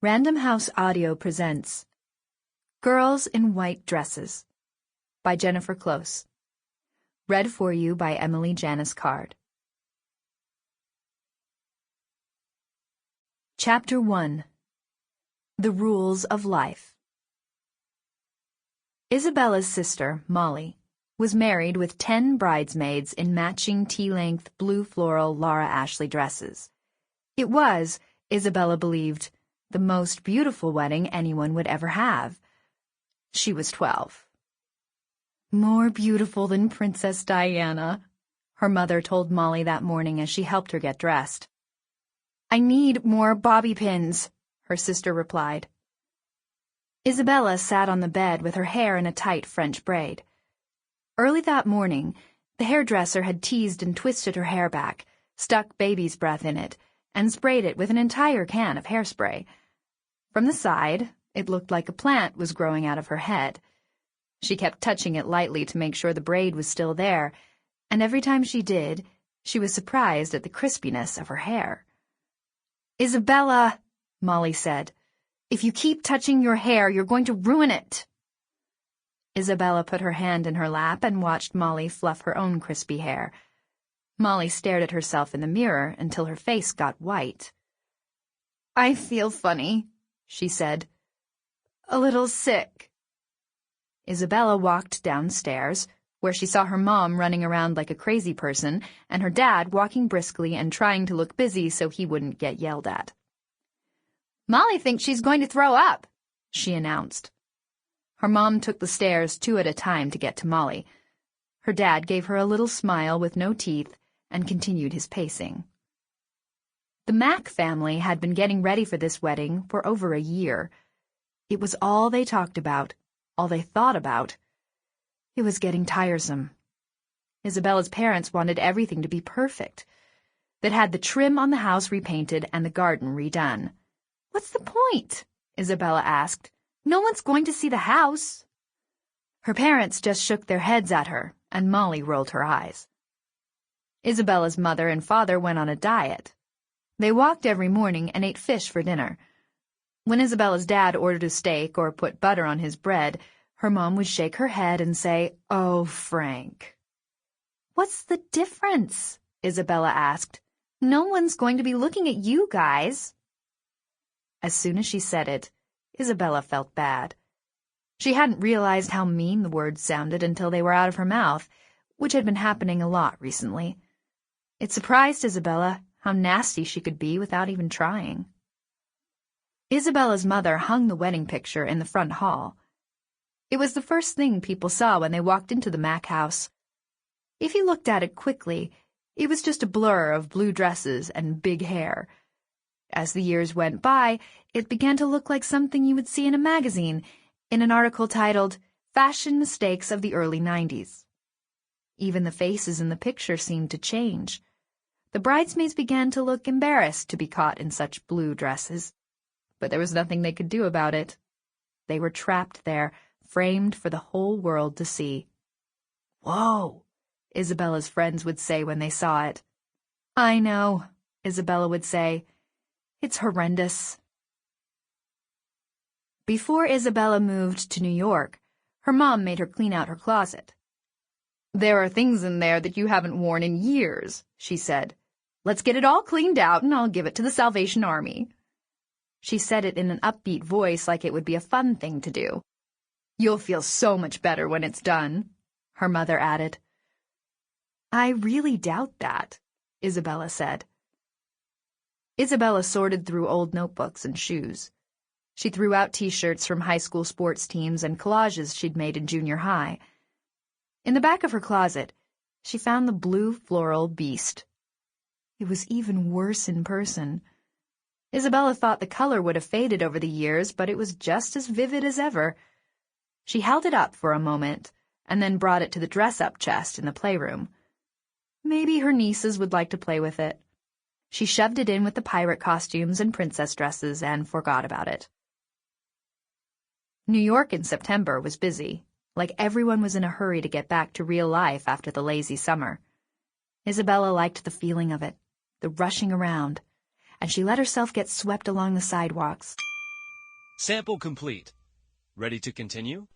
Random House Audio presents Girls in White Dresses by Jennifer Close. Read for you by Emily Janice Card. Chapter 1. The Rules of Life. Isabella's sister, Molly, was married with 10 bridesmaids in matching tea-length blue floral Laura Ashley dresses. It was, Isabella believed, the most beautiful wedding anyone would ever have. She was 12. More beautiful than Princess Diana, her mother told Molly that morning as she helped her get dressed. I need more bobby pins, her sister replied. Isabella sat on the bed with her hair in a tight French braid. Early that morning, the hairdresser had teased and twisted her hair back, stuck baby's breath in it, and sprayed it with an entire can of hairspray. From the side, it looked like a plant was growing out of her head. She kept touching it lightly to make sure the braid was still there, and every time she did, she was surprised at the crispiness of her hair. Isabella, Molly said, if you keep touching your hair, you're going to ruin it. Isabella put her hand in her lap and watched Molly fluff her own crispy hair. Molly stared at herself in the mirror until her face got white. I feel funny, she said. A little sick. Isabella walked downstairs, where she saw her mom running around like a crazy person and her dad walking briskly and trying to look busy so he wouldn't get yelled at. Molly thinks she's going to throw up, she announced. Her mom took the stairs 2 at a time to get to Molly. Her dad gave her a little smile with no teeth and continued his pacing. The Mack family had been getting ready for this wedding for over a year. It was all they talked about, all they thought about. It was getting tiresome. Isabella's parents wanted everything to be perfect. They'd had the trim on the house repainted and the garden redone. What's the point? Isabella asked. No one's going to see the house. Her parents just shook their heads at her, and Molly rolled her eyes. Isabella's mother and father went on a diet. They walked every morning and ate fish for dinner. When Isabella's dad ordered a steak or put butter on his bread, her mom would shake her head and say, "Oh, Frank." What's the difference? Isabella asked. No one's going to be looking at you guys. As soon as she said it, Isabella felt bad. She hadn't realized how mean the words sounded until they were out of her mouth, which had been happening a lot recently. It surprised Isabella how nasty she could be without even trying. Isabella's mother hung the wedding picture in the front hall. It was the first thing people saw when they walked into the Mack house. If you looked at it quickly, it was just a blur of blue dresses and big hair. As the years went by, it began to look like something you would see in a magazine, in an article titled, Fashion Mistakes of the Early 90s. Even the faces in the picture seemed to change. The bridesmaids began to look embarrassed to be caught in such blue dresses. But there was nothing they could do about it. They were trapped there, framed for the whole world to see. Whoa, Isabella's friends would say when they saw it. I know, Isabella would say. It's horrendous. Before Isabella moved to New York, her mom made her clean out her closet. There are things in there that you haven't worn in years, she said. Let's get it all cleaned out and I'll give it to the Salvation Army. She said it in an upbeat voice like it would be a fun thing to do. You'll feel so much better when it's done, her mother added. I really doubt that, Isabella said. Isabella sorted through old notebooks and shoes. She threw out T-shirts from high school sports teams and collages she'd made in junior high. In the back of her closet, she found the blue floral beast. It was even worse in person. Isabella thought the color would have faded over the years, but it was just as vivid as ever. She held it up for a moment, and then brought it to the dress-up chest in the playroom. Maybe her nieces would like to play with it. She shoved it in with the pirate costumes and princess dresses and forgot about it. New York in September was busy, like everyone was in a hurry to get back to real life after the lazy summer. Isabella liked the feeling of it, the rushing around, and she let herself get swept along the sidewalks. Sample complete. Ready to continue?